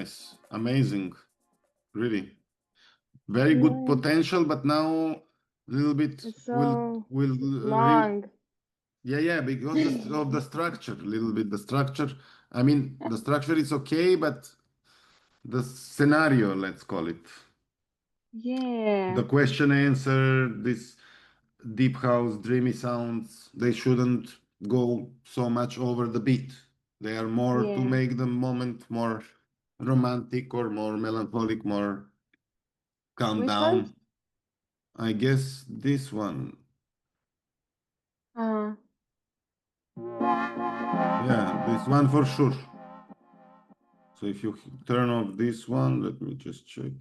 nice, amazing, really. Very good Yeah, potential, but now a little bit it's will so will long. yeah, because of the structure, a little bit the structure. I mean, the structure is okay, but the scenario, let's call it, the Yeah, question answer, this deep house, dreamy sounds, they shouldn't go so much over the beat. They are more to yeah. make the moment more romantic or more melancholic, more calm Which one? down. I guess this one. Uh, Yeah, this one for sure. So if you turn off this one, let me just check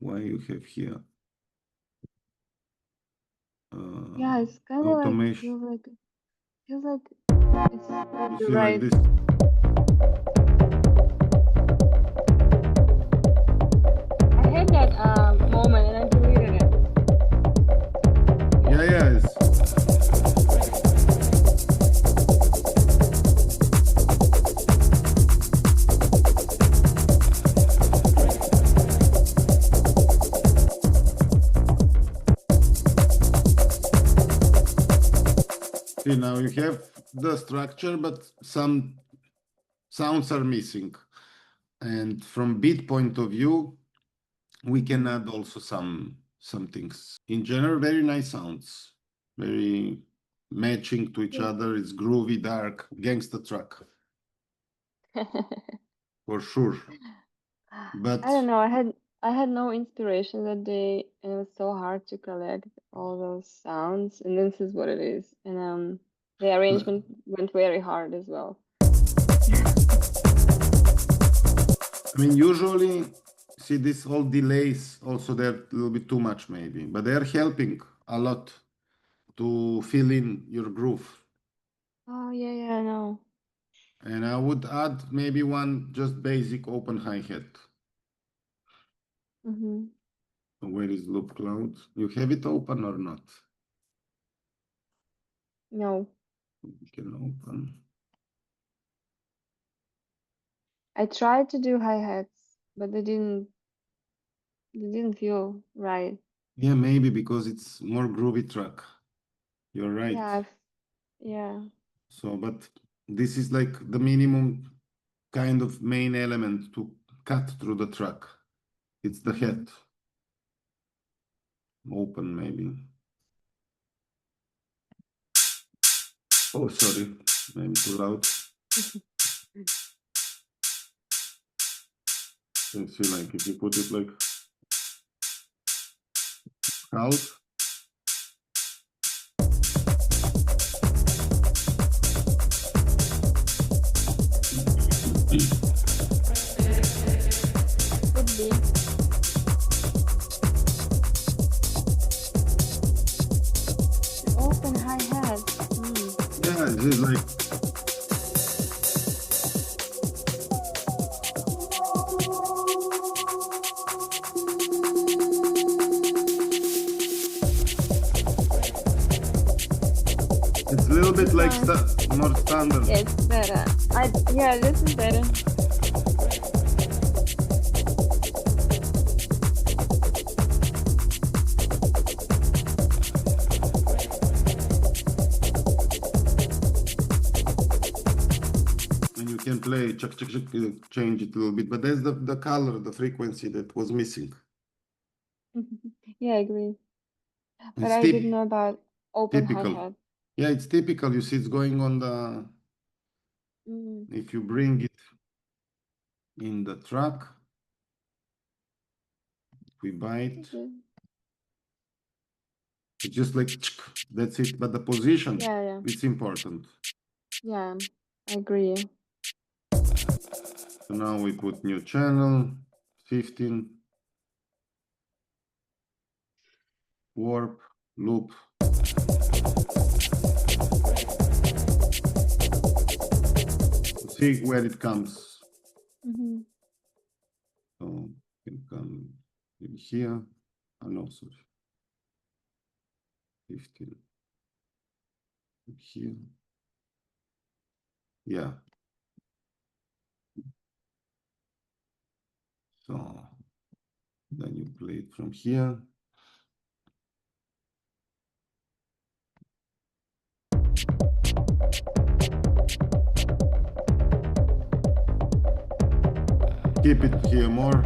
why you have here yeah, it's kind of like automation. feels like it's You the see like right. this. I had that moment and I deleted it. Yeah, yeah. See, now you have the structure, but some sounds are missing. And from beat point of view, we can Mhm. add also some things. In general, very nice sounds, very matching to each Yeah. other. It's groovy, dark, gangster track for sure. I But don't know. I had no inspiration that day, and it was so hard to collect all those sounds. And this is what it is. And the arrangement went very hard as well. I mean, usually, see, this whole delays also they're a little bit too much maybe, but they're helping a lot to fill in your groove. Oh yeah, yeah, I know. And I would add maybe one just basic open hi-hat. Mhm. So where is loop cloud? You have it open or not? No, You can open. I tried to do hi-hats, but they didn't feel right. Yeah, maybe because it's more groovy track. You're Yeah, right. yeah. So, but this is like the minimum kind of main element to cut through the track. It's the Mhm. head. Open maybe. Oh, sorry. Maybe too loud. You see, like if you put it like out, Could be. The open hi-hat. Hmm. yeah, this is like it's a little bit This like one. more standard. Yeah, it's better. Yeah, this is better. And you can play change it a little bit, but that's the color, the frequency that was missing. Yeah, I agree. But It's I didn't know about open typical. hi-hat. Yeah, it's typical. You see, it's going on the. Mm. If you bring it in the track, we bite. Okay. It's just like that's it. But the position, Yeah, yeah, it's important. yeah. I agree. So now we put new channel, 15, warp, loop. See where it comes. Mm-hmm. So it can come in here. And also 15 here. Yeah. So then you play it from here. Keep it here more.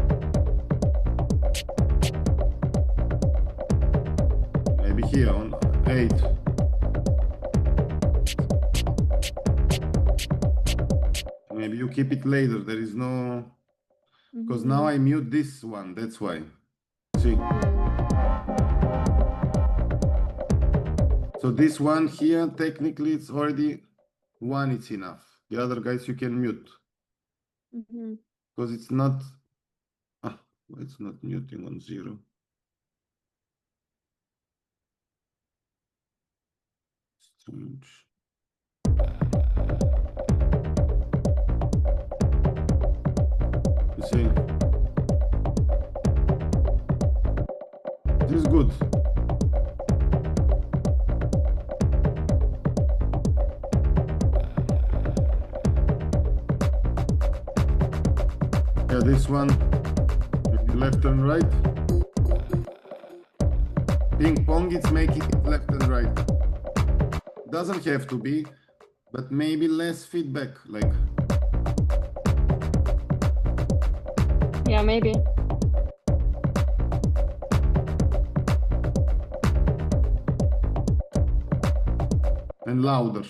Maybe here on 8. Maybe you keep it later. There is no, because now I mute this one. That's why. See. So this one here, technically, it's already one. It's enough. The other guys you can mute because it's not. It's not muting on 0. Strange. You see, this is good. Yeah, this one, maybe left and right. Ping pong, it's making it left and right. Doesn't have to be, but maybe less feedback, like. Yeah, maybe. And louder.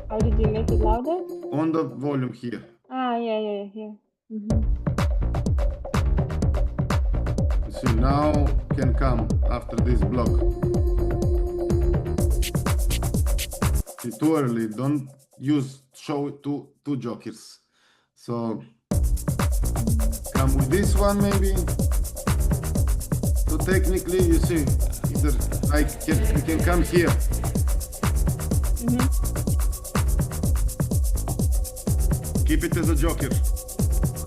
How did you make it louder? On the volume here. Yeah, here. You see, now can come after this block. See, too early, don't use show two jokers. So come with this one maybe. So technically, you see, either you can come here. Keep it as a joker.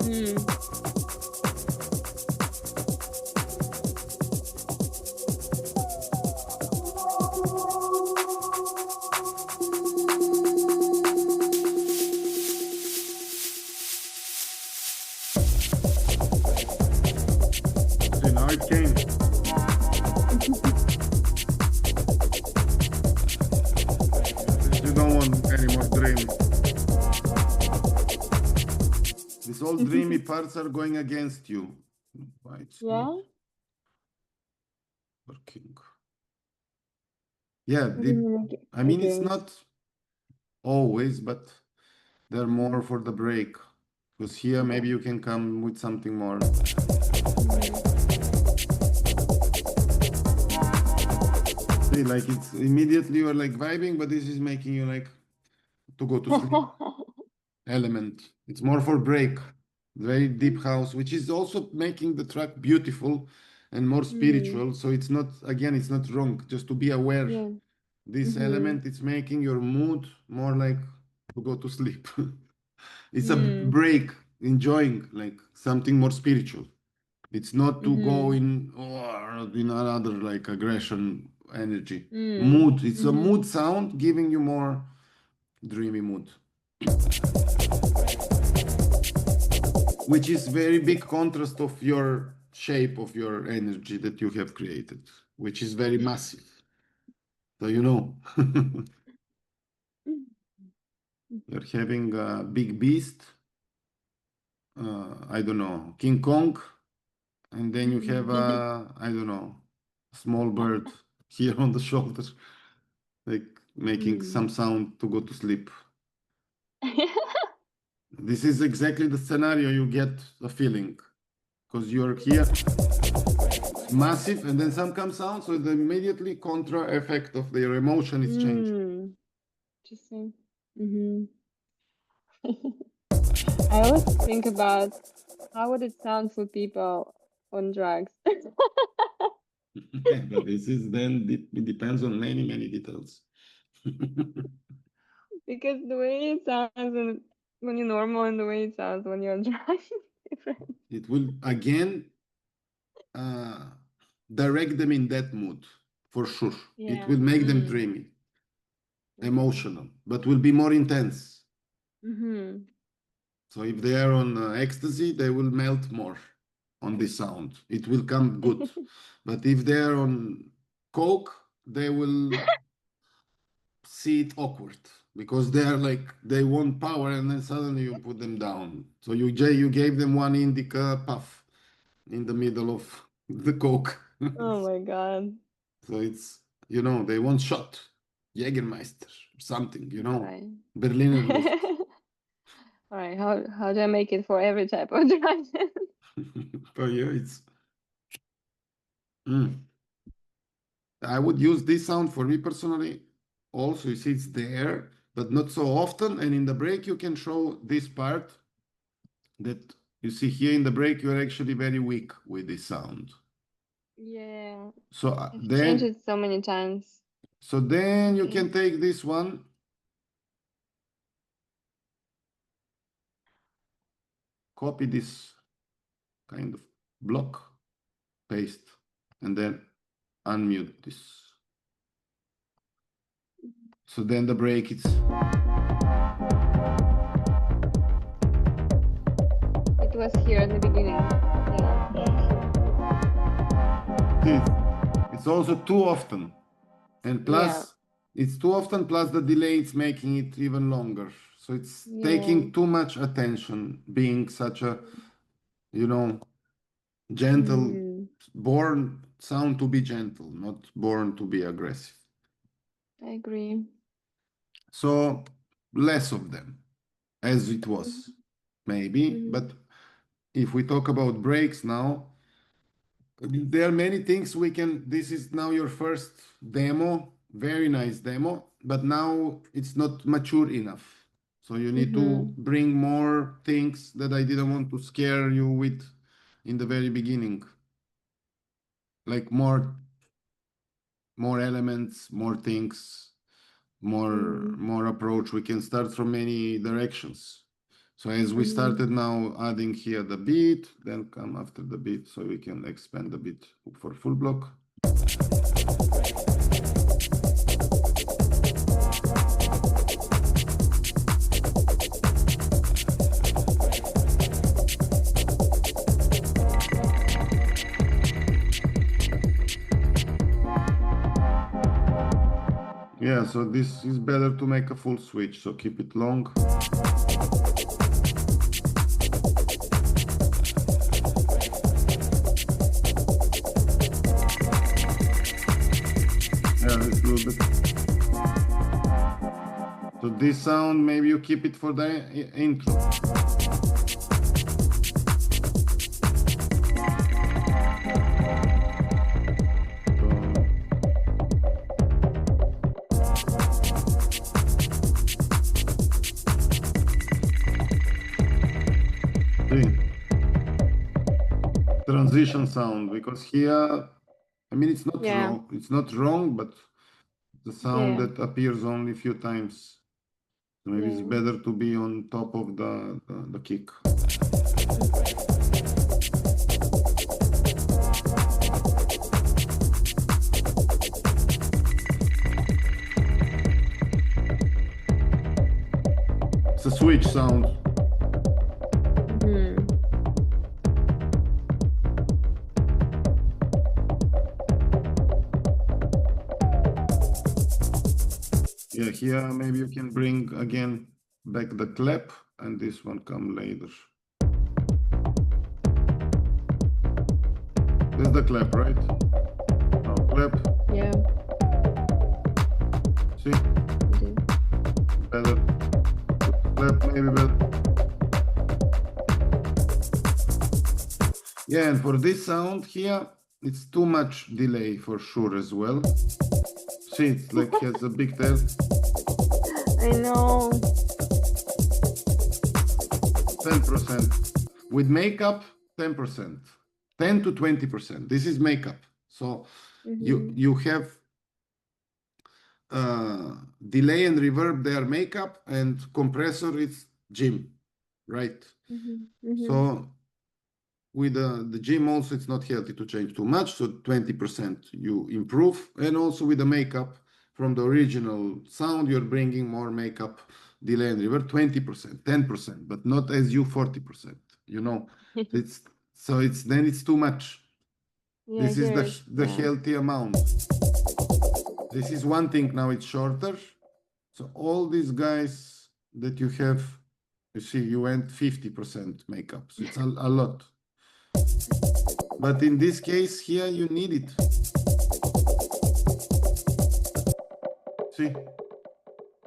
See, now it came. You don't want any more dream. These all dreamy parts are going against you. Why it's not working? Yeah, I mean, it's not always, but they're more for the break. Because here, maybe you can come with something more. See, like it's immediately you're like vibing, but this is making you like to go to sleep. Element. It's more for break. Very deep house, which is also making the track beautiful and more spiritual. So it's not, again, it's not wrong. Just to be aware. This element, it's making your mood more like to go to sleep. It's a break, enjoying like something more spiritual. It's not to go in another like aggression energy. Mood. It's a mood sound giving you more dreamy mood. Which is very big contrast of your shape of your energy that you have created, which is very massive. So you know. You're having a big beast, I don't know, King Kong, and then you have a, I don't know, small bird here on the shoulder, like making some sound to go to sleep. This is exactly the scenario you get a feeling, because you're here, it's massive, and then some comes out, so the immediately contra effect of their emotion is changed. Interesting. I always think about how would it sound for people on drugs. But this is then, it depends on many, many details. Because the way it sounds when you're normal and the way it sounds when you're on drugs is different. It will again direct them in that mood for sure. It will make them dreamy. emotional, but will be more intense. Mm-hmm. So if they are on ecstasy, they will melt more on this sound. It will come good. But if they are on coke, they will see it awkward because they are like they want power and then suddenly you put them down. So you gave them one indica puff in the middle of the coke. Oh my God. So it's they want shot, Jägermeister, something, Right. Berliner Luft. All right. How do I make it for every type of dragon? But yeah, it's. Mm. I would use this sound for me personally. Also, you see it's there, but not so often. And in the break, you can show this part that you see here in the break, you're actually very weak with this sound. Yeah. So I've changed then, it so many times. you Okay. can take this one, copy this kind of block, paste, and then unmute this. So then the break it's It was here at the beginning. Yeah. it's also too often. And plus it's too often, plus the delay it's making it even longer. So it's Yeah. taking too much attention, being such a, gentle, Mm, born sound to be gentle, not born to be aggressive. I agree. So less of them, as it was, maybe. Mm-hmm. But if we talk about breaks now, there are many things we can. This is now your first demo, very nice demo, but now it's not mature enough. So you need to Mm-hmm. bring more things that I didn't want to scare you with in the very beginning, like more elements, more things, Mm-hmm. more approach. We can start from many directions. So as we Mm-hmm. started now adding here the beat, then come after the beat, so we can expand a bit for full block. Yeah, so this is better to make a full switch, so keep it long. Yeah, it's a little bit. So this sound, maybe you keep it for the intro. Transition sound, because here, I mean, it's not Yeah. wrong. It's not wrong, but the sound Yeah. that appears only a few times. Maybe it's Yeah. better to be on top of the kick. It's a switch sound. Mm-hmm. Yeah, here maybe you can bring again back the clap and this one come later. This is the clap, right? Now clap. Yeah. See? It is. Better. Clap maybe better. Yeah, and for this sound here, it's too much delay for sure as well. See, it's like has a big tail. I know. 10%. With makeup, 10%. 10 to 20%. This is makeup. So Mm-hmm. you have delay and reverb, they are makeup, and compressor it's Jim, right? Mm-hmm. Mm-hmm. So with the Jim also it's not healthy to change too much. So 20% you improve, and also with the makeup from the original sound, you're bringing more makeup, delay and reverb, 20%, 10%, but not as you 40%. You know, it's so then it's too much. Yeah, This is here it's the healthy amount. This is one thing. Now it's shorter. So all these guys that you have, you see, you went 50% makeup. So it's a lot. But in this case here, you need it. See?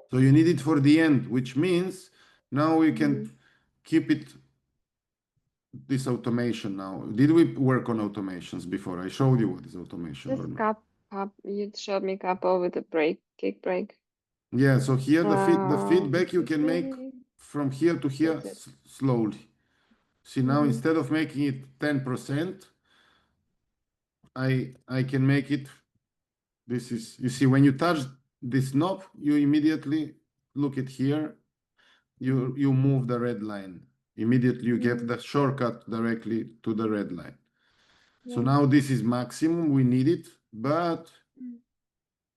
So you need it for the end, which means now we can keep it, this automation now. Did we work on automations before? I showed you what is automation or Just not. you showed me couple with a break, kick break. Yeah, so here the feedback you Kick can make break. from here to here That's it. slowly. See now instead of making it 10%, I can make it, this is, you see when you touch this knob, you immediately look at here, you move the red line. Immediately you get the shortcut directly to the red line. So Yeah. now this is maximum, we need it, but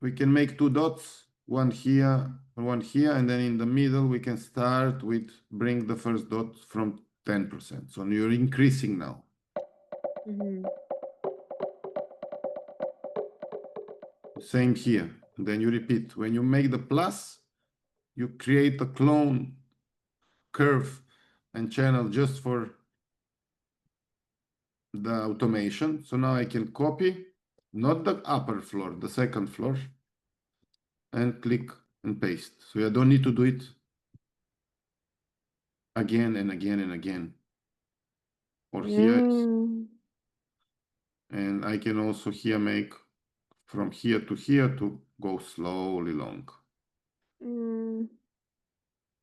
we can make two dots, one here, and then in the middle we can start with bring the first dot from 10%. So you're increasing now. Same here. And then you repeat. When you make the plus, you create a clone curve and channel just for the automation. So now I can copy, not the upper floor, the second floor, and click and paste. So I don't need to do it again and again and again. Or here, and I can also here make from here to go slowly long.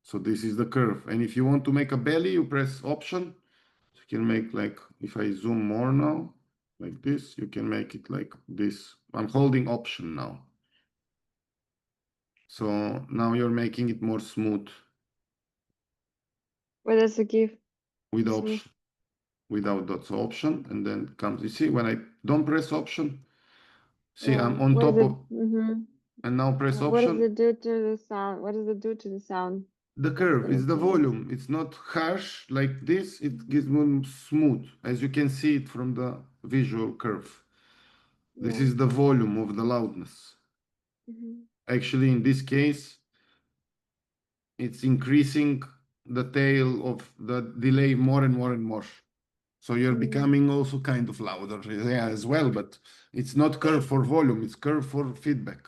So this is the curve. And if you want to make a belly, you press Option. You can make like, if I zoom more now, like this, you can make it like this. I'm holding Option now. So now you're making it more smooth. What does it give? With Smooth. Option, without dots, Option, and then comes, you see, when I don't press Option, see, Yeah. I'm on What top does of, and now press what does Option. it do to the sound? What does it do to the sound? The curve When is you the change? volume. It's not harsh like this. It gives one smooth, as you can see it from the visual curve. This Yeah. is the volume of the loudness. Actually, in this case, it's increasing the tail of the delay more and more and more. So you're becoming also kind of louder, yeah, as well, but it's not curve for volume, it's curve for feedback.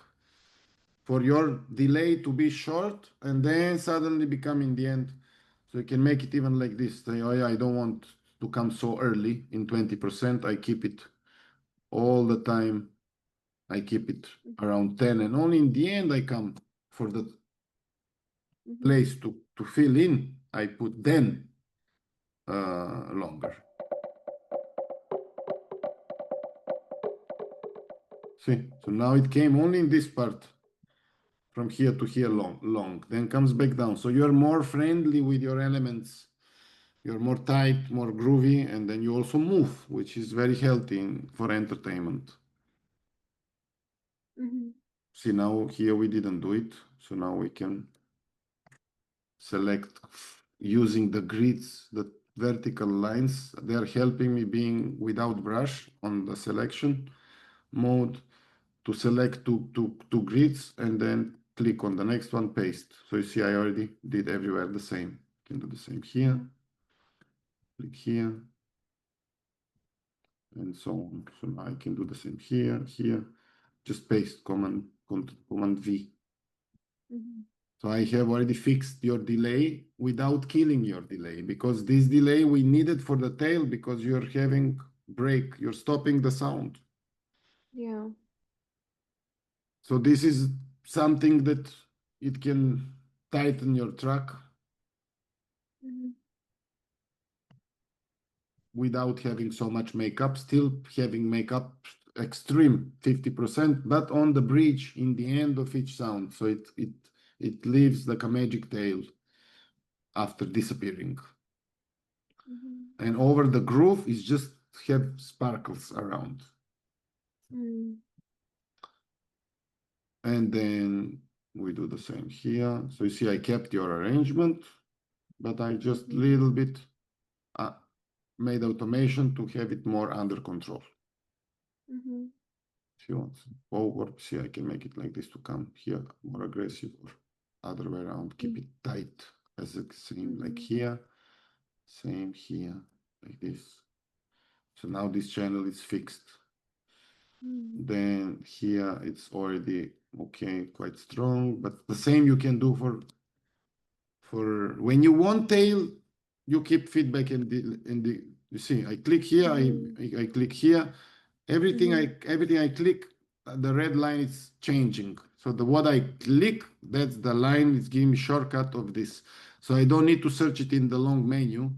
For your delay to be short and then suddenly become in the end. So you can make it even like this. Say, oh yeah, I don't want to come so early in 20%. I keep it all the time. I keep it around 10 and only in the end I come for the place to fill in. I put then longer. See, so now it came only in this part from here to here long, then comes back down. So you're more friendly with your elements. You're more tight, more groovy, and then you also move, which is very healthy for entertainment. See, now here we didn't do it. So now we can select using the grids, the vertical lines. They're helping me being without brush on the selection mode to select two grids and then click on the next one, paste. So you see, I already did everywhere the same. Can do the same here, click here, and so on. So now I can do the same here, just paste command V. So I have already fixed your delay without killing your delay, because this delay we needed for the tail because you're having break, you're stopping the sound. Yeah. So this is something that it can tighten your track without having so much makeup, still having makeup extreme 50%, but on the bridge in the end of each sound. So it leaves like a magic tail after disappearing. And over the groove is just have sparkles around. And then we do the same here. So you see, I kept your arrangement, but I just little bit made automation to have it more under control. If you want forward, see, I can make it like this to come here more aggressive, or other way around, keep it tight as the same, like here, same here, like this. So now this channel is fixed. Then here it's already okay, quite strong, but the same you can do for when you want tail, you keep feedback in the you see, I click here, I click here, everything I click, the red line is changing. So the what I click, that's the line, is giving me shortcut of this. So I don't need to search it in the long menu.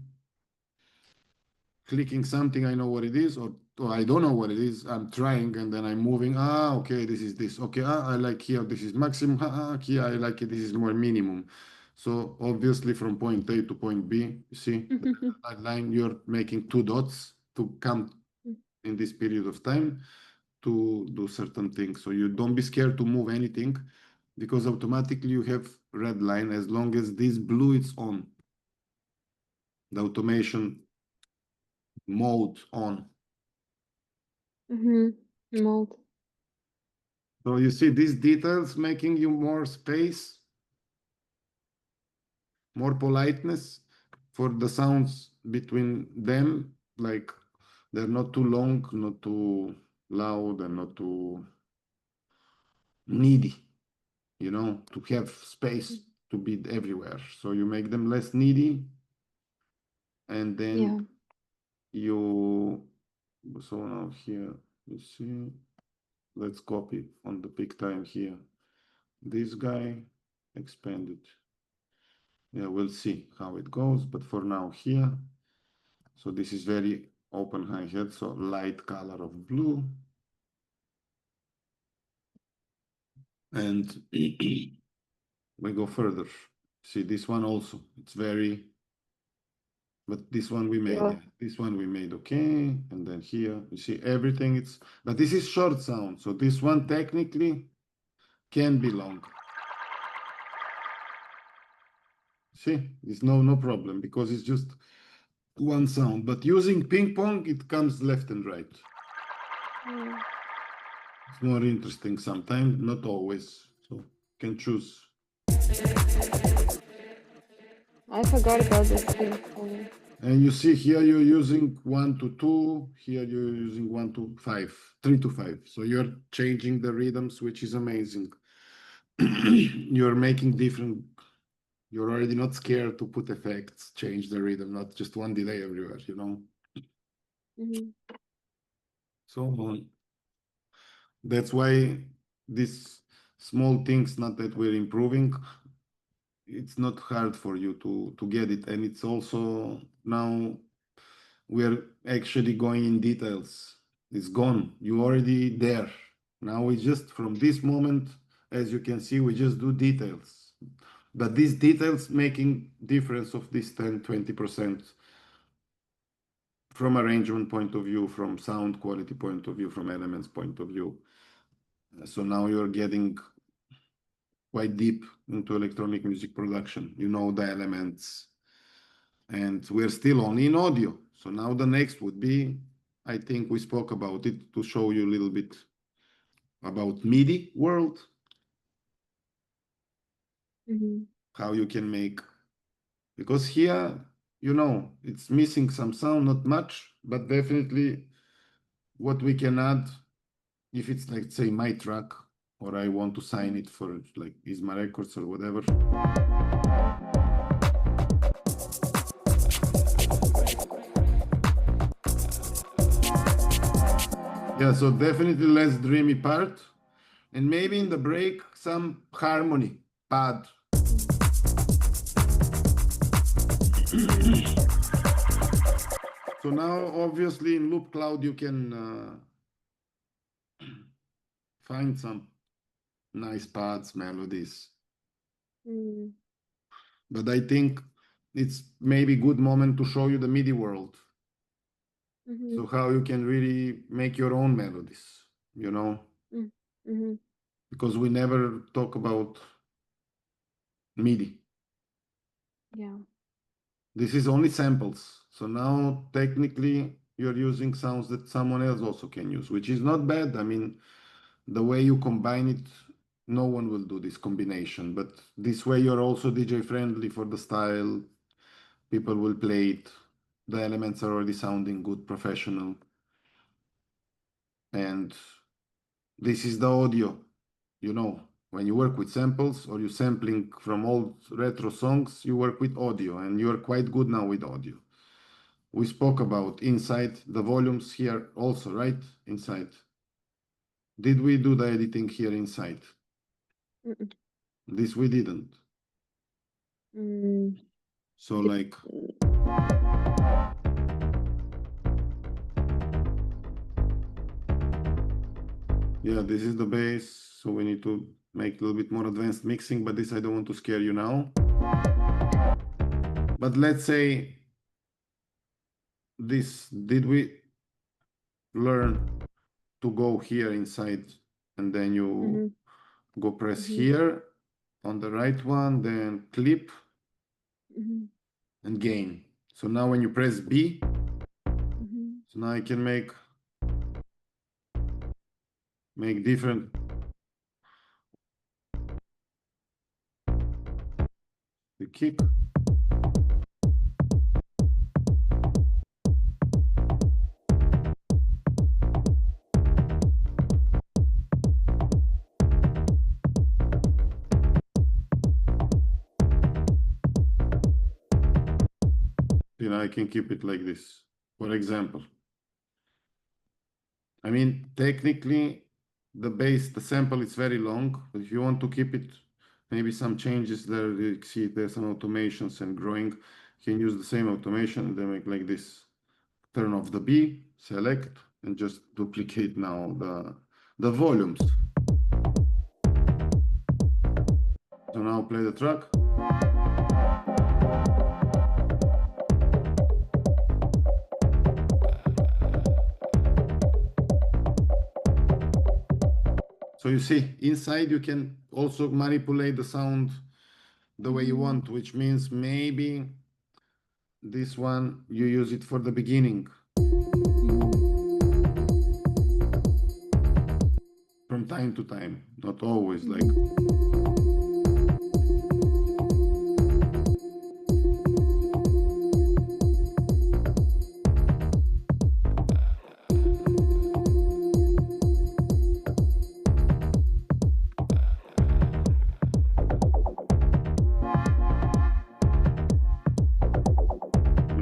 Clicking something, I know what it is, or I don't know what it is. I'm trying, and then I'm moving. Okay, this is this. Okay, I like here, this is maximum. Here, I like it, this is more minimum. So obviously from point A to point B, you see, that line, you're making 2 dots to come in this period of time to do certain things. So you don't be scared to move anything, because automatically you have red line as long as this blue is on. The automation mode on. Mode. So you see these details making you more space, more politeness for the sounds between them, like they're not too long, not too loud, and not too needy, you know, to have space to be everywhere. So you make them less needy, and then you, so now here, you see, let's copy on the peak time here. This guy, expand it. Yeah, we'll see how it goes, but for now here, so this is very open hi-hat, so light color of blue. And we go further. See this one also, it's very, but this one we made, yeah. This one we made okay, and then here, you see everything, it's, but this is short sound, so this one technically can be long. See, it's no problem, because it's just one sound, but using ping pong, it comes left and right. It's more interesting sometimes, not always, so can choose. I forgot about this ping pong. And you see here you're using 1 to 2, here you're using 1 to 5, 3 to 5. So you're changing the rhythms, which is amazing. You're making different, you're already not scared to put effects, change the rhythm, not just one delay everywhere, you know? So that's why these small things, not that we're improving, it's not hard for you to get it. And it's also now we're actually going in details. It's gone. You already there. Now we just, from this moment, as you can see, we just do details. But these details making difference of this 10-20% from arrangement point of view, from sound quality point of view, from elements point of view. So now you're getting quite deep into electronic music production. You know the elements, and we're still only in audio. So now the next would be, I think we spoke about it, to show you a little bit about MIDI world, how you can make, because here, you know, it's missing some sound, not much, but definitely what we can add, if it's like, say, my track, or I want to sign it for like Isma Records or whatever. Yeah, so definitely less dreamy part, and maybe in the break some harmony pad. So now obviously in Loop Cloud you can find some nice pads, melodies. But I think it's maybe good moment to show you the MIDI world. So how you can really make your own melodies, you know? because we never talk about MIDI. Yeah. This is only samples. So now technically you're using sounds that someone else also can use, which is not bad. I mean, the way you combine it, no one will do this combination, but this way you're also DJ friendly for the style. People will play it. The elements are already sounding good, professional. And this is the audio, you know, when you work with samples or you sampling from old retro songs, you work with audio and you're quite good now with audio. We spoke about inside the volumes here also, right? Inside. Did we do the editing here inside? Mm-mm. This we didn't. Mm, So like, yeah, this is the bass. So we need to make a little bit more advanced mixing, but this I don't want to scare you now. But let's say this, did we learn to go here inside and then you go press here on the right one, then clip and gain. So now when you press B, so now I can make different. The kick. Then I can keep it like this, for example. I mean, technically, the bass, the sample is very long. But if you want to keep it, maybe some changes there, you see there's some automations and growing. You can use the same automation and then make like this. Turn off the B, select, and just duplicate now the volumes. So now play the track. So you see, inside you can also manipulate the sound the way you want, which means maybe this one, you use it for the beginning. From time to time, not always like.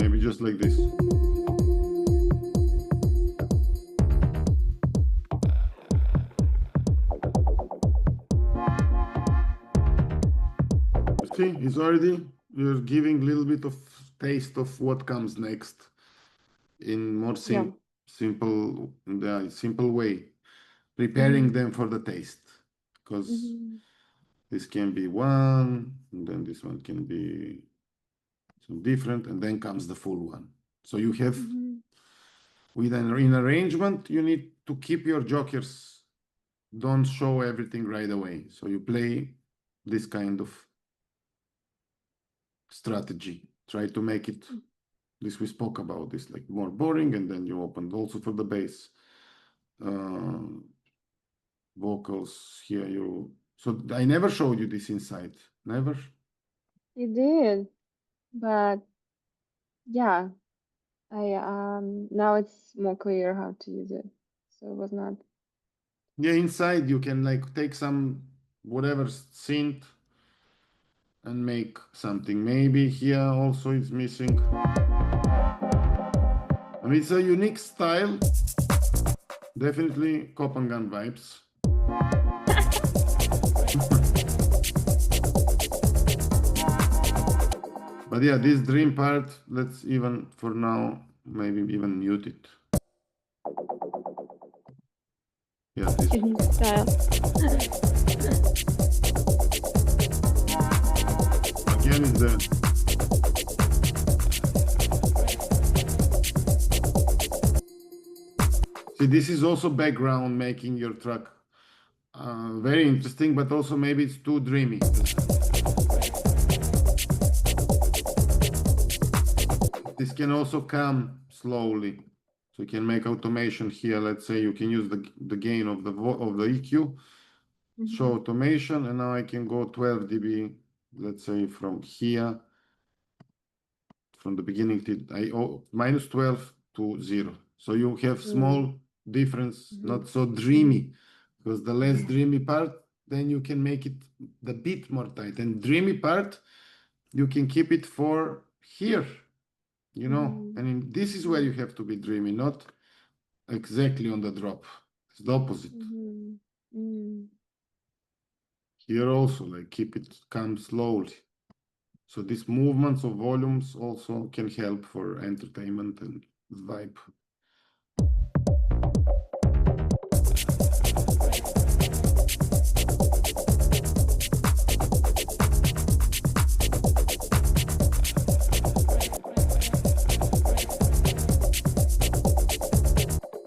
Maybe just like this. See, it's already, you're giving a little bit of taste of what comes next in more simple way, preparing them for the taste, because this can be one, and then this one can be some different, and then comes the full one. So you have, with in arrangement, you need to keep your jokers, don't show everything right away. So you play this kind of strategy, try to make it, this we spoke about this, like more boring, and then you open also for the bass. Vocals here, so I never showed you this inside, never? You did, but yeah, now it's more clear how to use it. So it was not. Yeah, inside you can like take some whatever synth and make something. Maybe here also it's missing. I mean, it's a unique style. Definitely Copenhagen vibes. But yeah, this dream part, let's even for now, maybe even mute it. Yeah, this Style. again is the see, this is also background making your track very interesting, but also maybe it's too dreamy. This can also come slowly. So you can make automation here. Let's say you can use the gain of the EQ, show automation, and now I can go 12 dB, let's say from here, from the beginning to minus 12 to 0. So you have small difference, not so dreamy, because the less dreamy part, then you can make it the bit more tight. And dreamy part, you can keep it for here, you know. And this is where you have to be dreamy, not exactly on the drop. It's the opposite. Here also, like keep it come slowly. So these movements of volumes also can help for entertainment and vibe.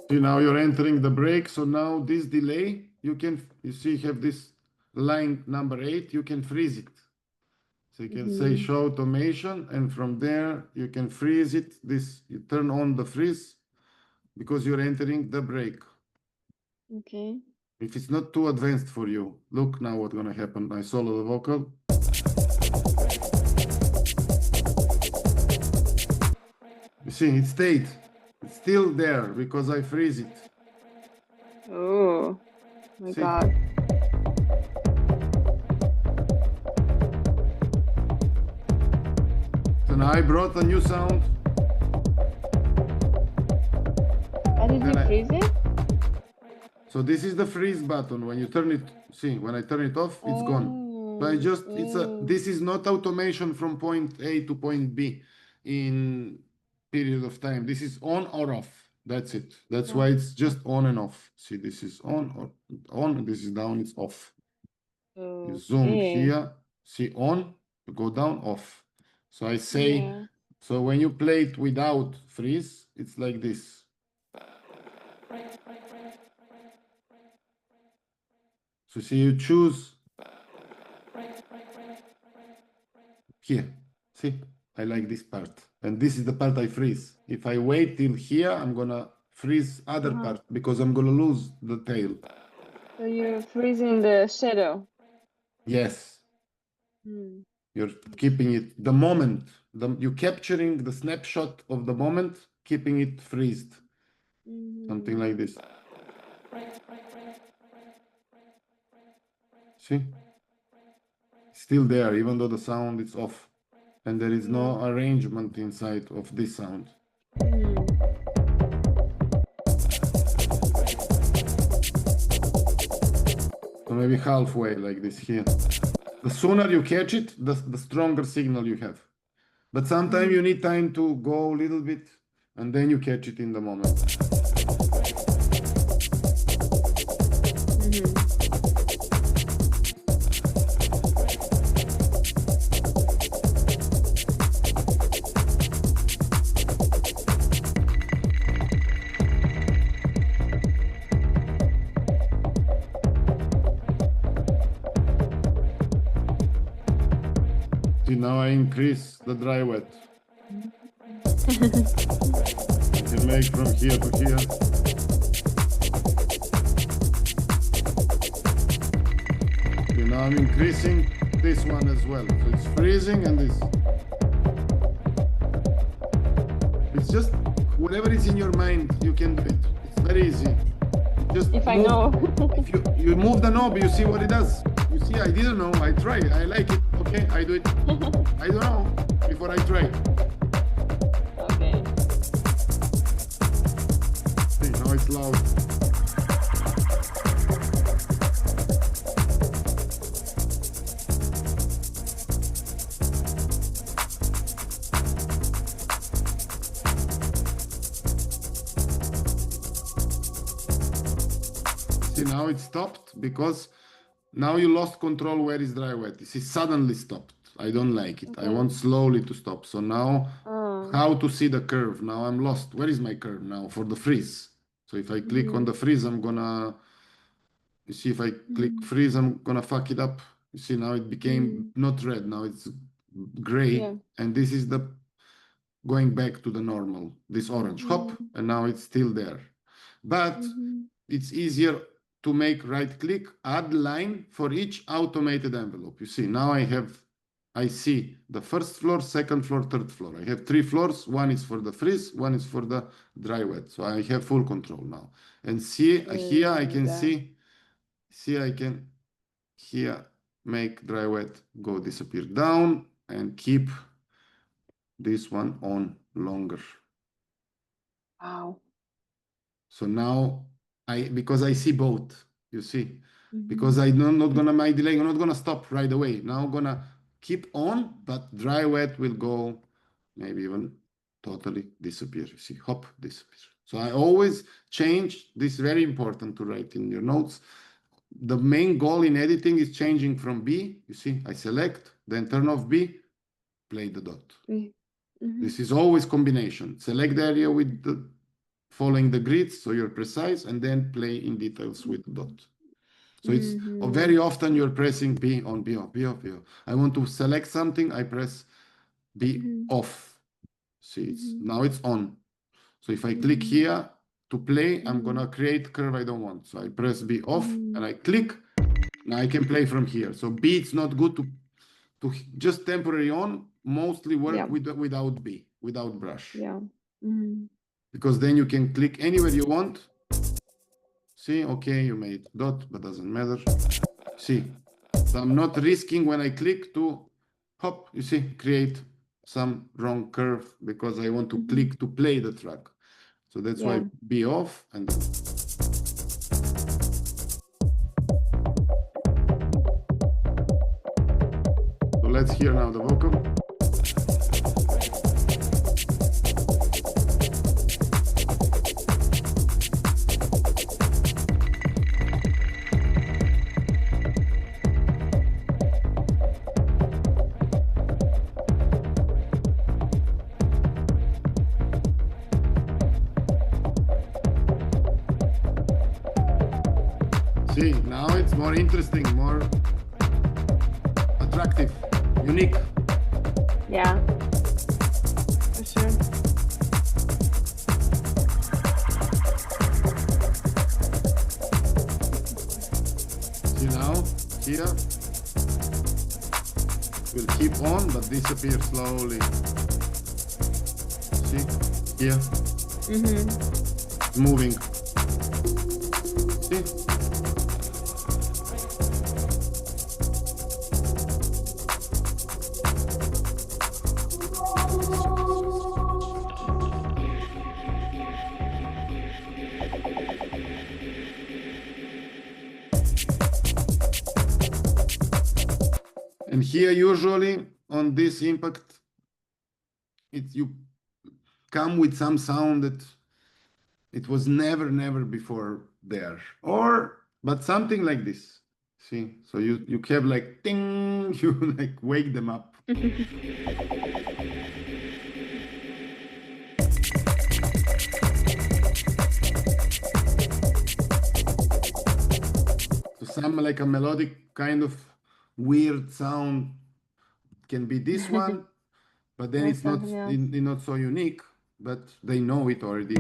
See, now you're entering the break. So now this delay, you see, have this line number 8, you can freeze it. So you can say show automation, and from there you can freeze it. You turn on the freeze because you're entering the break. Okay. If it's not too advanced for you, look now what's gonna happen. I solo the vocal. You see, it stayed. It's still there because I freeze it. Oh my God. So now I brought a new sound. How did you freeze it? So this is the freeze button. When you turn it, see, when I turn it off, it's gone. So this is not automation from point A to point B in period of time. This is on or off. That's it. That's why it's just on and off. See, this is on or on, this is down, it's off. You zoom here, see on, you go down, off. So I say, so when you play it without freeze, it's like this. So see, you choose here. See, I like this part. And this is the part I freeze. If I wait till here, I'm gonna freeze other part because I'm gonna lose the tail. So you're freezing the shadow. Yes. You're keeping it, the moment, you're capturing the snapshot of the moment, keeping it freezed. Something like this. See? Still there, even though the sound is off. And there is no arrangement inside of this sound. So maybe halfway like this here. The sooner you catch it, the stronger signal you have. But sometimes you need time to go a little bit, and then you catch it in the moment. See, now I increase the dry wet. You can make from here to here. Okay, now I'm increasing this one as well. So it's freezing and this. It's just whatever is in your mind, you can do it. It's very easy. Just if I know. If you move the knob, you see what it does. You see, I didn't know. I try. I like it. Okay, I do it. I don't know before I try. Okay. See, now it's loud. See, now it stopped because now you lost control where is dry wet. This is suddenly stopped. I don't like it. I want slowly to stop. So now how to see the curve? Now I'm lost. Where is my curve now for the freeze? So if I click on the freeze, I'm gonna You see, if I click freeze, I'm gonna fuck it up. You see, now it became not red, now it's gray. Yeah. And this is the going back to the normal, this orange, hop, and now it's still there. But it's easier to make right click, add line for each automated envelope. You see, now I see the first floor, second floor, third floor. I have 3 floors. One is for the freeze, one is for the dry wet. So I have full control now. And see, here I can see I can here make dry wet go disappear down and keep this one on longer. Wow. So now because I see both, you see, because I'm not gonna, my delay, I'm not gonna stop right away. Now I'm gonna keep on, but dry wet will go maybe even totally disappear. You see, hop, disappear. So I always change. This is very important to write in your notes. The main goal in editing is changing from B. You see, I select, then turn off B, play the dot. This is always combination. Select the area with the following the grids, so you're precise, and then play in details with the dot. So it's very often you're pressing B on, B off, B off, B off. I want to select something, I press B off. See, now it's on. So if I click here to play, I'm gonna create curve I don't want. So I press B off and I click. Now I can play from here. So B, it's not good to just temporary on, mostly work without B, without brush. Yeah. Because then you can click anywhere you want. See, okay, you made dot, but doesn't matter. See, so I'm not risking when I click to hop, you see, create some wrong curve because I want to click to play the track. So that's why be off and then. So let's hear now the vocal. See, now it's more interesting, more attractive, unique. Yeah, for sure. See now, here, will keep on, but disappear slowly. See, here, moving. See? And here usually on this impact, you come with some sound that it was never before there, but something like this. See, so you have like ding, you like wake them up. So some like a melodic kind of weird sound can be this one, but then it's not so unique, but they know it already.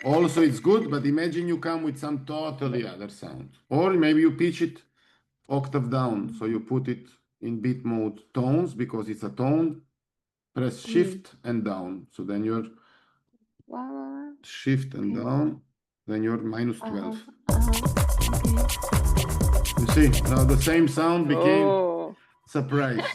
Also, it's good, but imagine you come with some totally other sound. Or maybe you pitch it octave down, so you put it in beat mode tones because it's a tone. Press shift and down. So then you're shift and down, then you're minus 12. You see, now the same sound became surprise.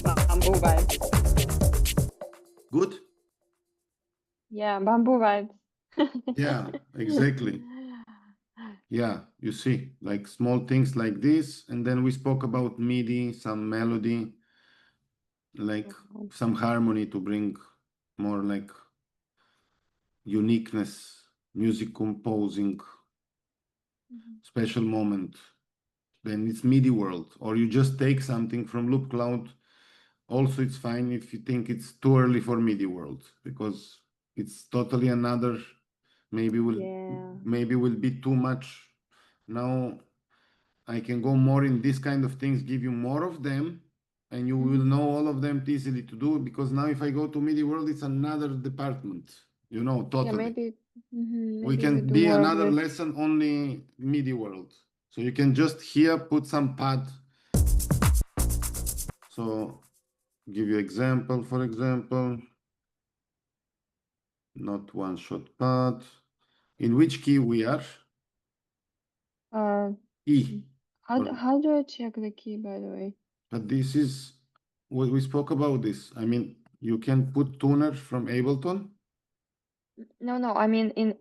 Bamboo vibes. Good? Yeah, bamboo vibes. Yeah, exactly. Yeah, you see, like small things like this. And then we spoke about MIDI, some melody, like some harmony to bring more like uniqueness, music composing. special moment, then it's MIDI world. Or you just take something from Loop Cloud. Also, it's fine if you think it's too early for MIDI world, because it's totally another, maybe will be too much. Now I can go more in this kind of things, give you more of them, and you will know all of them easily to do, because now if I go to MIDI world, it's another department, you know, Yeah, totally. maybe We maybe can do be more of another it. lesson only MIDI world. So you can just here put some pad. So give you example, for example, not one shot pad. In which key we are? E. How do I check the key, by the way? But this is what we spoke about this. I mean, you can put tuner from Ableton. No, I mean in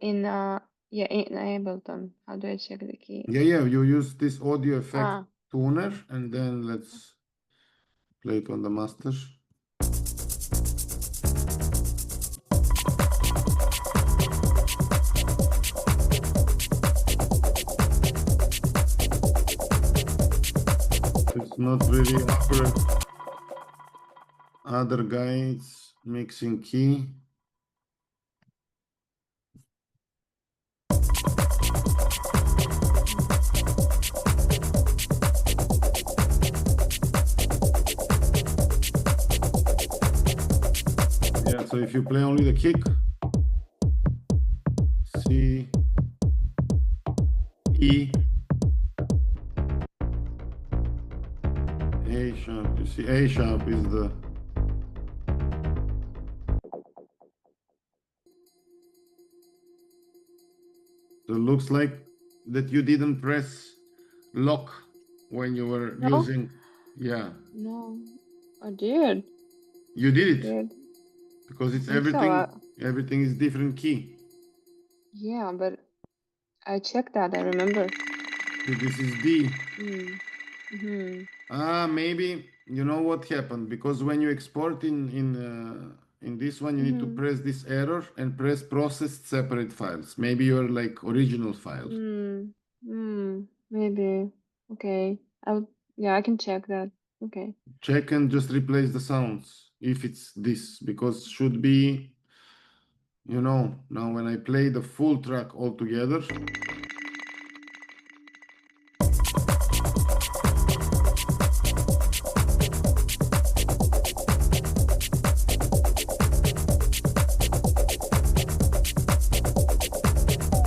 Ableton. How do I check the key? Yeah, you use this audio effect Ah, tuner, and then let's play it on the master. It's not really accurate. Other guys mixing key. Yeah, so if you play only the kick, C, E, A sharp. You see, A sharp is the. So it looks like that you didn't press lock when you were using. Yeah. no, I did. You did it Did. because it's Think so. Everything is different key. Yeah, but I checked that. I remember. This is D. Mm-hmm. Maybe you know what happened, because when you export in this one, you need to press this error and press processed separate files. Maybe you're like original file. Maybe. Okay. Yeah, I can check that. Okay. Check and just replace the sounds if it's this, because should be, you know, now when I play the full track all together.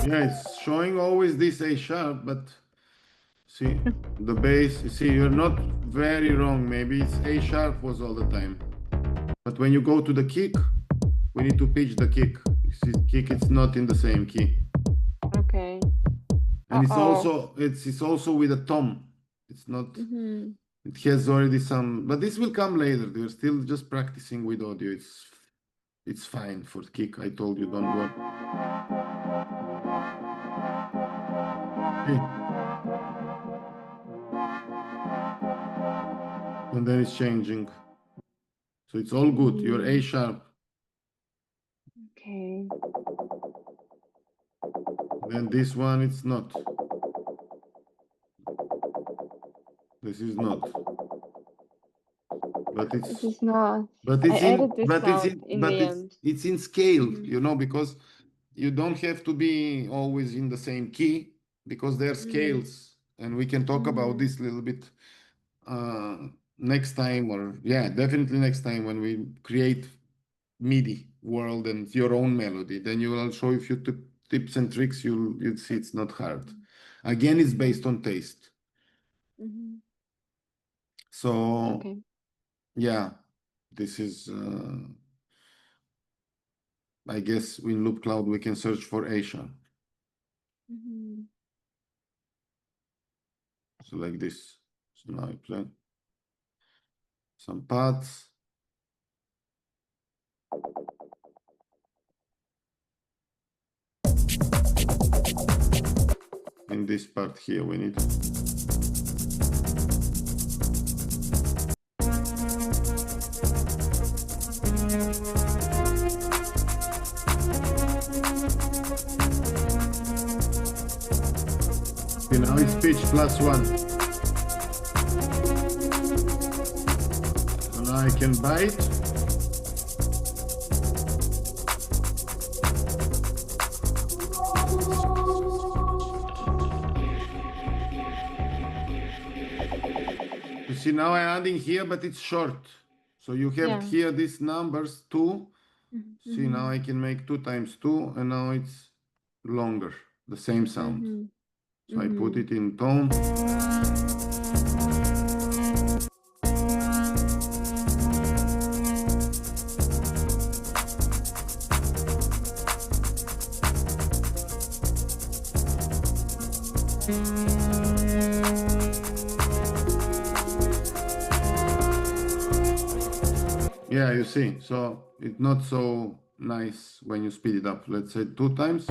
Yeah, it's showing always this A sharp, but see the bass, you see, you're not very wrong. Maybe it's A sharp was all the time. But when you go to the kick, we need to pitch the kick. You see, kick, it's not in the same key. Okay. And it's also with a tom. It's not, it has already some, but this will come later. They're still just practicing with audio. It's fine for kick. I told you, don't worry. Okay. And then it's changing. So it's all good. You're A sharp. Okay. Then this one, it's not. This is not. But it's. This is not. But it's I in. added this But it's sound in. in But the end. it's in scale. You know, because you don't have to be always in the same key, because there are scales, and we can talk about this a little bit next time, or yeah, definitely next time when we create MIDI world and your own melody. Then I'll show you a few tips and tricks. You'll see it's not hard. Again, it's based on taste. So yeah, this is. I guess in Loop Cloud we can search for Asia. So like this. So now I play some pads. In this part here we need. pitch +1. So now I can bite. You see, now I'm adding here, but it's short. So you have here these numbers 2. See, now I can make 2 times 2, and now it's longer, the same sound. So I put it in tone. Yeah, you see, so it's not so nice when you speed it up. Let's say 2 times.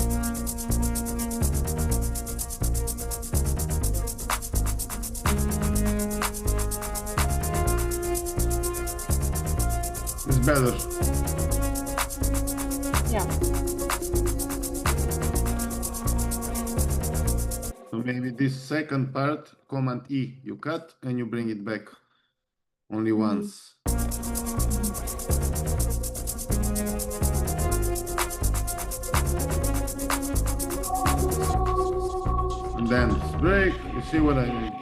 It's better. Yeah. So maybe this second part, Command E, you cut and you bring it back only once. And then break, you see what I mean?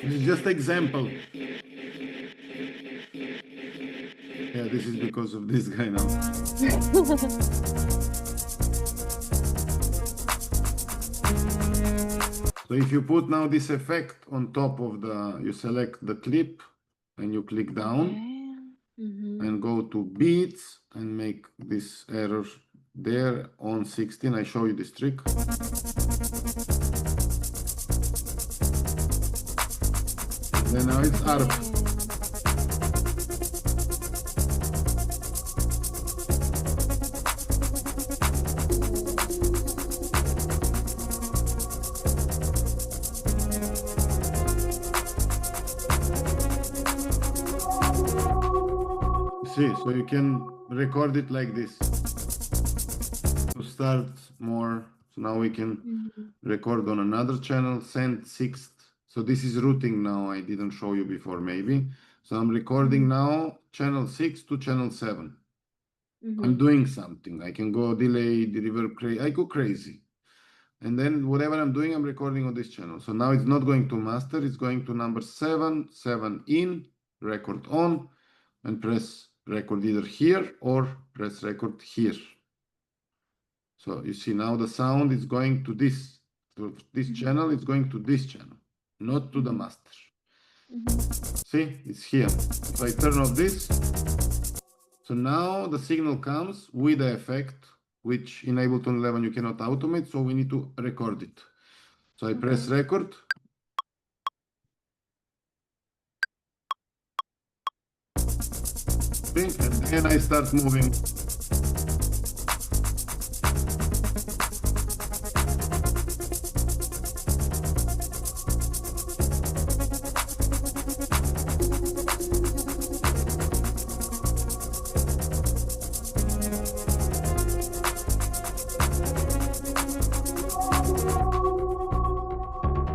This is just example. Yeah, this is because of this guy now. So if you put now this effect on top of you select the clip and you click down and go to beats and make this error there on 16. I show you this trick. Then now it's ARP. See, so you can record it like this to start more. So now we can record on another channel, send 6th. So this is routing now. I didn't show you before maybe. So I'm recording now channel 6 to channel 7. I'm doing something. I can go delay, the reverb, I go crazy. And then whatever I'm doing, I'm recording on this channel. So now it's not going to master, it's going to number 7, 7 in, record on, and press record either here or press record here. So you see now the sound is going to this channel, it's going to this channel, not to the master. See, it's here. If I turn off this, so now the signal comes with the effect, which in Ableton 11 you cannot automate, so we need to record it. So I press record. And then I start moving.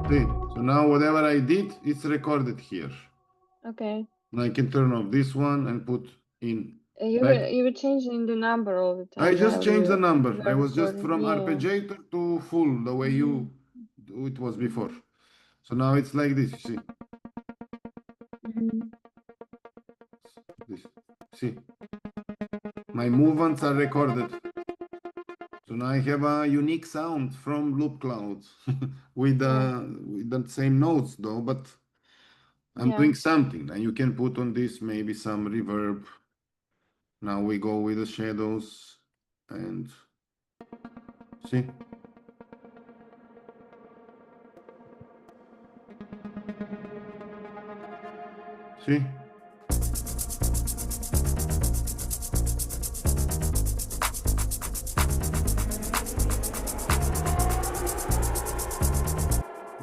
See, so now whatever I did, it's recorded here. Okay. And I can turn off this one and put in. You were changing the number all the time. I just changed the number. I was just from Yeah. arpeggiator to full, the way it was before. So now it's like this, you see. This. See, my movements are recorded. So now I have a unique sound from Loop Cloud with the same notes though, but I'm doing something. And you can put on this maybe some reverb. Now we go with the shadows and see. See?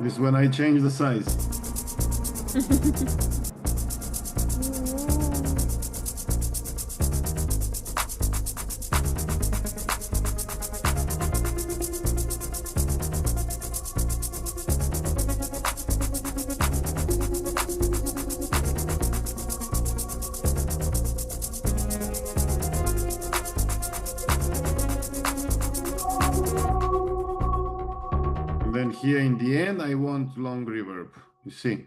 This is when I change the size. here in the end, I want long reverb. You see,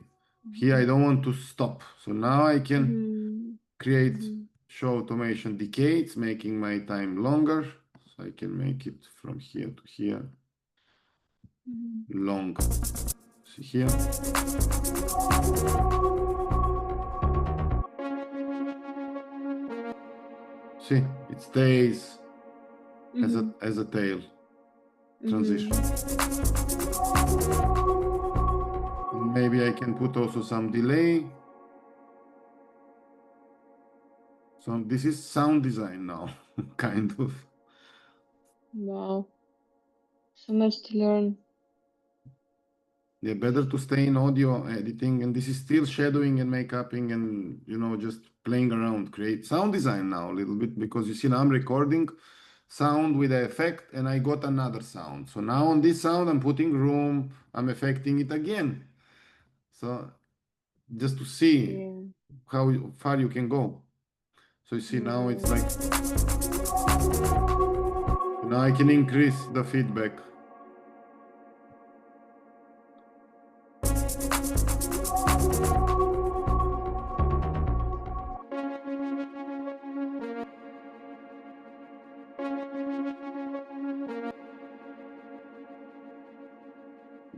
here I don't want to stop. So now I can create show automation decay. It's making my time longer. So I can make it from here to here long. See here. See, it stays as a tail transition. Maybe I can put also some delay. So this is sound design now, kind of. Wow. So much to learn. Yeah, better to stay in audio editing, and this is still shadowing and make-upping and, you know, just playing around, create sound design now a little bit, because you see now I'm recording sound with the effect and I got another sound. So now on this sound, I'm putting room, I'm affecting it again. So just to see how far you can go. So you see now it's like, now I can increase the feedback.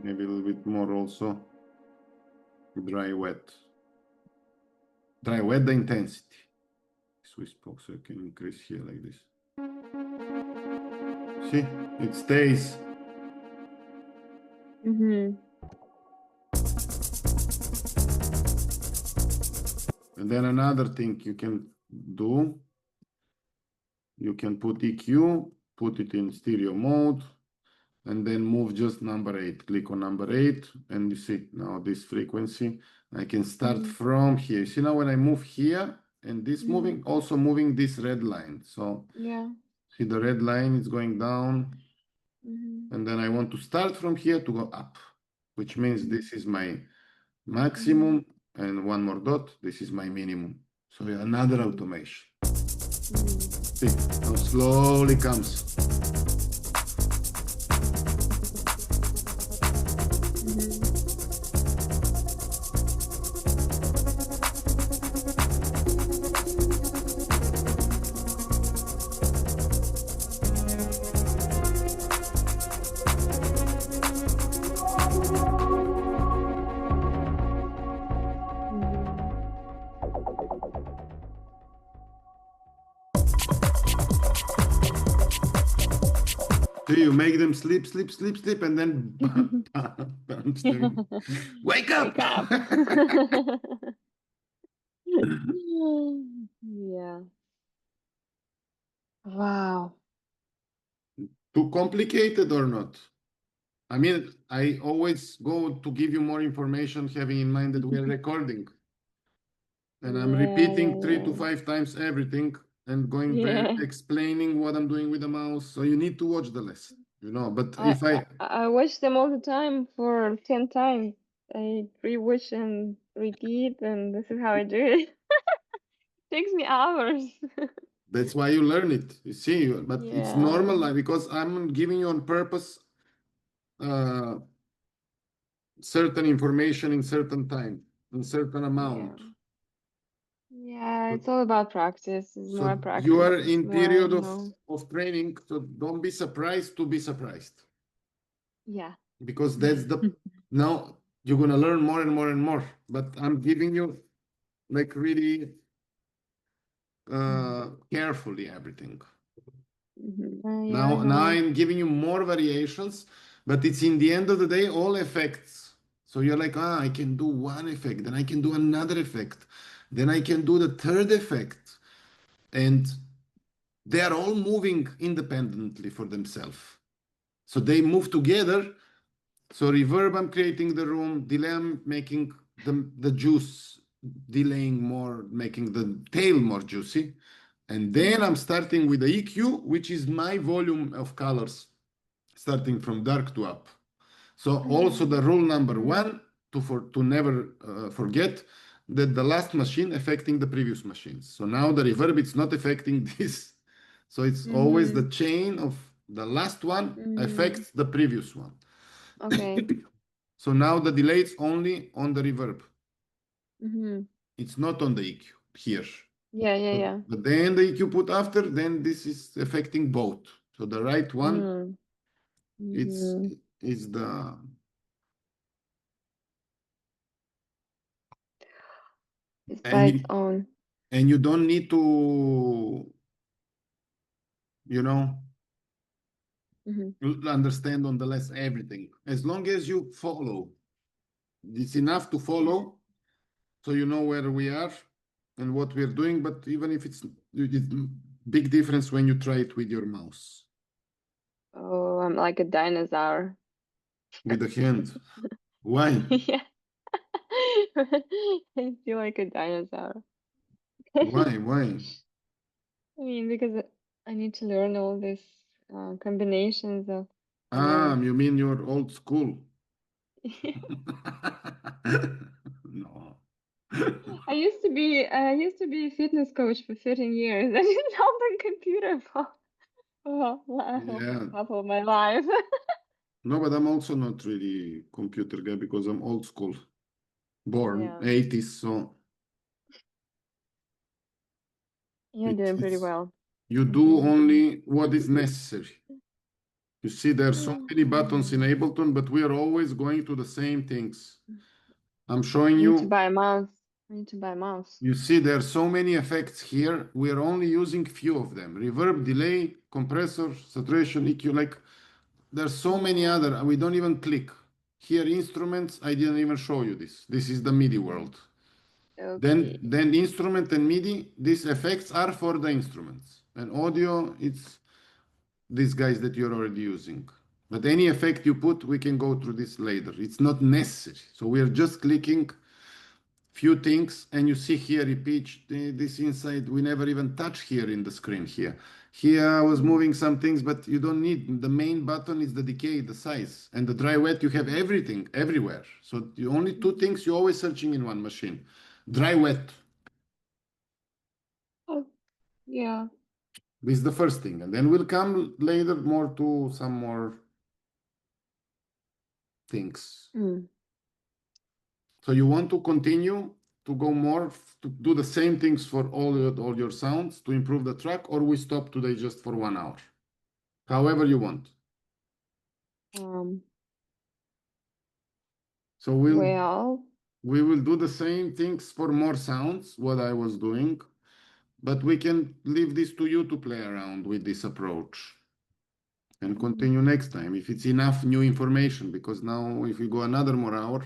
Maybe a little bit more also. Dry wet. Dry wet the intensity. Swiss box, so I can increase here like this. See, it stays. And then another thing you can do, you can put EQ, put it in stereo mode, and then move just number 8. Click on number 8, and you see now this frequency. I can start from here. You see now when I move here, and this moving, also moving this red line. So see the red line is going down, and then I want to start from here to go up, which means this is my maximum, and one more dot, this is my minimum. So another automation. See how slowly comes. You make them sleep, and then wake up! Yeah. Wow. Too complicated or not? I mean, I always go to give you more information, having in mind that we're recording. And I'm repeating 3 to 5 times everything and going explaining what I'm doing with the mouse. So you need to watch the lesson, you know. But if I watch them all the time for 10 times. I rewatch and repeat, and this is how I do it. Takes me hours. That's why you learn it, you see. But it's normal, like, because I'm giving you on purpose certain information in certain time, in certain amount. Yeah, it's all about practice. It's more practice. You are in period of training, so don't be surprised to be surprised. Yeah. Because that's the now you're gonna learn more and more and more. But I'm giving you like really carefully everything. Now I'm giving you more variations, but it's in the end of the day all effects. So you're like, I can do one effect, then I can do another effect, then I can do the third effect, and they are all moving independently for themselves. So they move together. So reverb, I'm creating the room, delay, I'm making the juice, delaying more, making the tail more juicy. And then I'm starting with the EQ, which is my volume of colors, starting from dark to up. So also the rule number 1, to never forget that the last machine affecting the previous machines. So now the reverb, it's not affecting this. So it's always the chain of the last one affects the previous one. Okay. So now the delay is only on the reverb. Mm-hmm. It's not on the EQ here. Yeah, yeah, But, yeah. but then the EQ put after, then this is affecting both. So the right one, Mm. it's Mm-hmm. is the It's by and its you, own. and you don't need to, you know, Mm-hmm. understand on the less everything. As long as you follow, it's enough to follow, so you know where we are and what we're doing. But even if it's big difference when you try it with your mouse, Oh, I'm like a dinosaur. with the hand. Why? Yeah. I feel like a dinosaur. Why? Why? I mean, because I need to learn all these combinations of Ah, words. you mean you're old school? No. I used to be a fitness coach for 13 years. I didn't open computer for Yeah. half of my life. No, but I'm also not really computer guy because I'm old school, born Yeah, 80s. So you're doing pretty it's well. you do Mm-hmm. only what is necessary. You see, there are so many buttons in Mm. Ableton, but we are always going to the same things. I'm showing I need to you. buy a mouse. I need to buy a mouse. You see, there are so many effects here. We are only using few of them: reverb, delay, compressor, saturation, EQ. Like there's so many Yeah. other. We don't even click here. Instruments. I didn't even show you this. This is the MIDI Mm. world. Okay. Then instrument and MIDI. These effects are for the instruments. And audio, it's these guys that you're already using. But any effect you put, we can go through this later. It's not necessary. So we are just clicking few things, and you see here pitch this inside. We never even touch here in the screen here. Here I was Mm. moving some things, but you don't need. The main button is the decay, the size, and the dry wet. You have everything everywhere. So the only two Mm-hmm. things you're always searching in one machine: dry wet. Oh, yeah. This is the first thing, and then we'll come later more to some more things. Mm. So you want to continue to go more to do the same things for all your sounds to improve the track, or we stop today just for 1 hour? However you want. Um, So well, we will do the same things for more sounds, what I was doing, but we can leave this to you to play around with this approach and mm, continue next time if it's enough new information. Because now, if we go another more hour,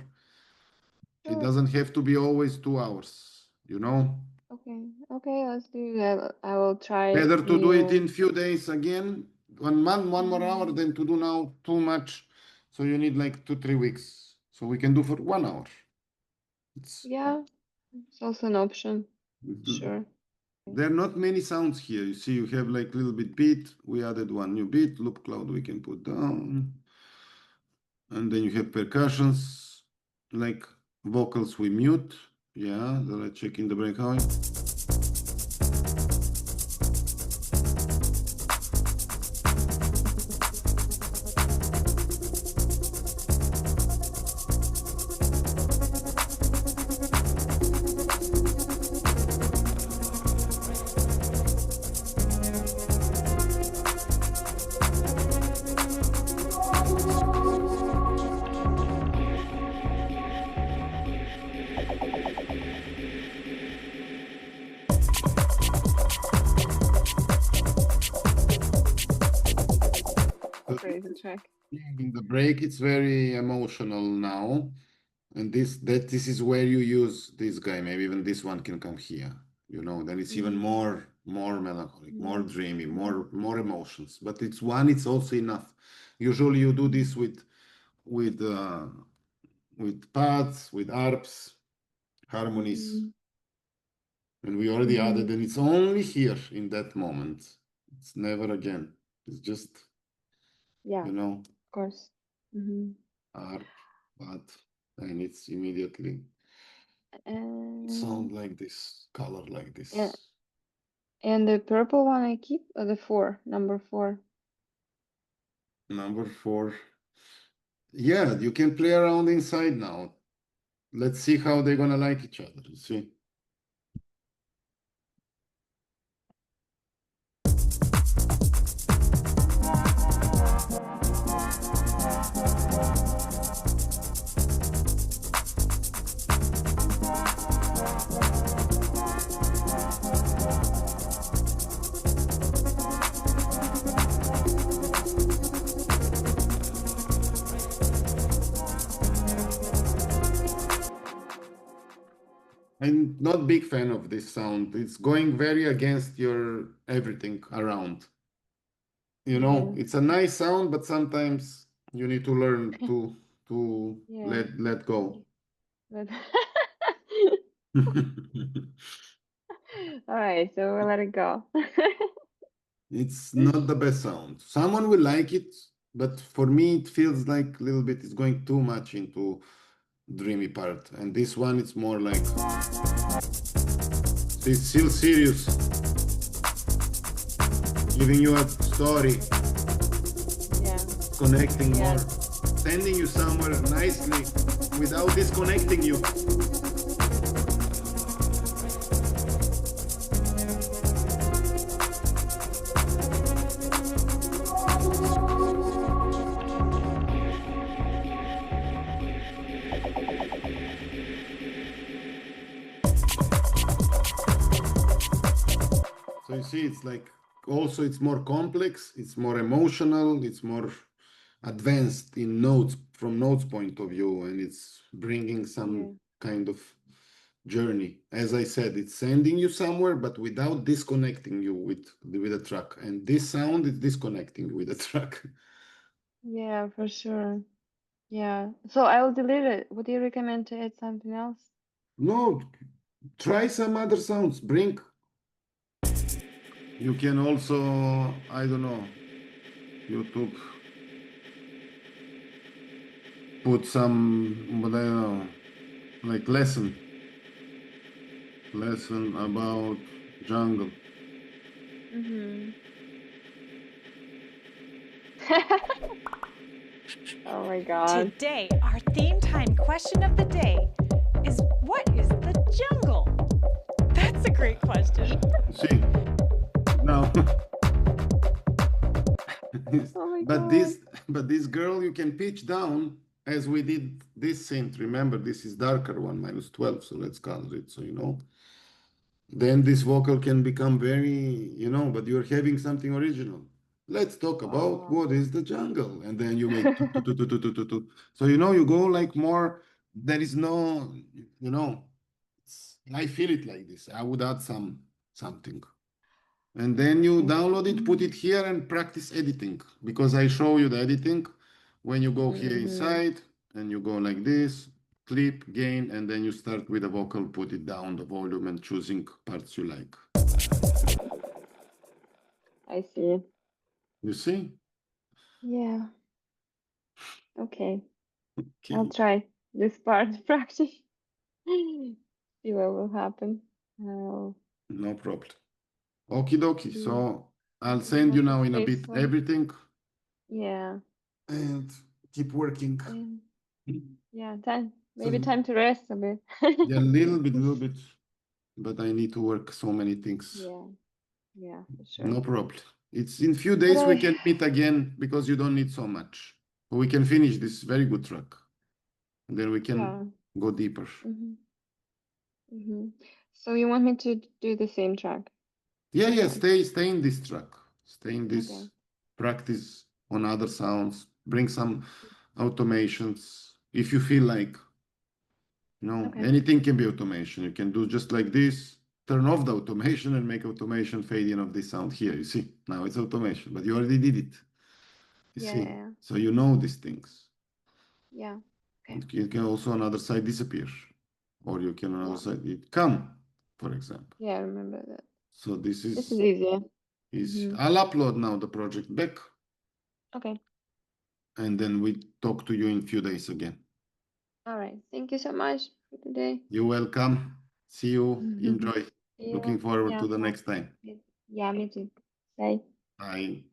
it sure. doesn't have to be always 2 hours, you know? Okay. Okay, let's do that. I will try Better to do it in new. few days again, 1 month, 1 more hour, Mm, than to do now too much. So you need like 2, 3 weeks. So we can do for 1 hour. It's yeah, it's also an option. Sure. there are not many sounds here. You see, you have like little bit beat. We added one new beat. Loop cloud we can put down. And then you have percussions, like vocals we mute. Yeah, then let's check in the break how. Crazy track. In the break, it's very emotional now. And this is where you use this guy. Maybe even this one can come here. You know, then it's even Mm, more melancholic, more mm, dreamy, mm, more emotions. But it's one, it's also enough. Usually you do mm, this with uh, with pads, with arps, harmonies, mm, and we already mm-hmm. added, and it's only here in that moment. It's never again. It's just, Yeah, you know, of course. Mm-hmm. arp, pad, and it's immediately And sound like this, color like and this. and the purple one I keep, or the four, number four. Number four. Yeah, you can play around inside now. Let's see how they're gonna like each other. You see. I'm not big fan of this sound. It's going very against your everything around. You know, Yeah. it's a nice sound, but sometimes you need to learn to Yeah. let go. But all right, so we'll let it go. It's not the best sound. Someone will like it, but for me it feels like a little bit it's going too much into dreamy part. And this one it's more like it's still serious, giving you a story, Yeah. connecting Yeah. more, sending you somewhere nicely without disconnecting you. So you see, it's like also it's more complex, it's more emotional, it's more advanced in notes from notes point of view, and it's bringing some Yeah. kind of journey. As I said, it's sending you somewhere, but without disconnecting you with the track. And this sound is disconnecting you with the track. Yeah, for sure. Yeah. So I will delete it. Would you recommend to add something else? No, try some other sounds. Bring. You can also, I don't know, YouTube. Put some, what I don't know, like lesson about jungle. Mm-hmm. Oh my God. Today, our theme time question of the day is, what is the jungle? That's a great question. See, now, Oh my but God. this girl you can pitch down as we did this synth. Remember, this is darker one, -12, so let's count it. So you know, then this vocal can become very, but you're having something original. Let's talk about Oh. what is the jungle, and then you make tu, tu, tu, tu, tu, tu, tu, tu. So you go like more. There is no, you know, I feel it like this. I would add something. And then you I download it, put see. it here and practice editing because I show you the editing when you go here Mm-hmm. inside and you go like this, clip, gain, and then you start with the vocal, put it down the volume and choosing parts you like. I see. You see? Yeah. Okay. I'll Okay, try this part practice. See what will happen. I'll no problem. Okie dokie. be So I'll looking send more you now in a bit successful. everything Yeah. and keep working. And yeah, time maybe So time to rest a bit. yeah, little bit, but I need to work so many things. Yeah, yeah, for sure. No problem. It's in few But days we I, can meet again because you don't need so much. We can finish this very good track. And then we can yeah. go deeper. Mm-hmm, mm-hmm. So you want me to do the same track Yeah, yeah, again? stay in this track. Stay in Okay. this practice on other sounds. Bring some automations. If you feel like, Okay. anything can be automation. You can do just like this, turn off the automation and make automation fade in of this sound here. You see, now it's automation, but you already did it. You Yeah, see, yeah, so you know these things. yeah. Okay. You can also on other side disappear, or you can on other Yeah, side it come, for example. yeah. I remember that. So this This is is easier. is Mm-hmm. I'll upload now the project back, Okay. and then we talk to you in few days again. All right. Thank you so much for today. You're welcome. See you. Enjoy. See Looking you. forward Yeah. to the Bye. next time. Yeah, me too. Bye. Bye.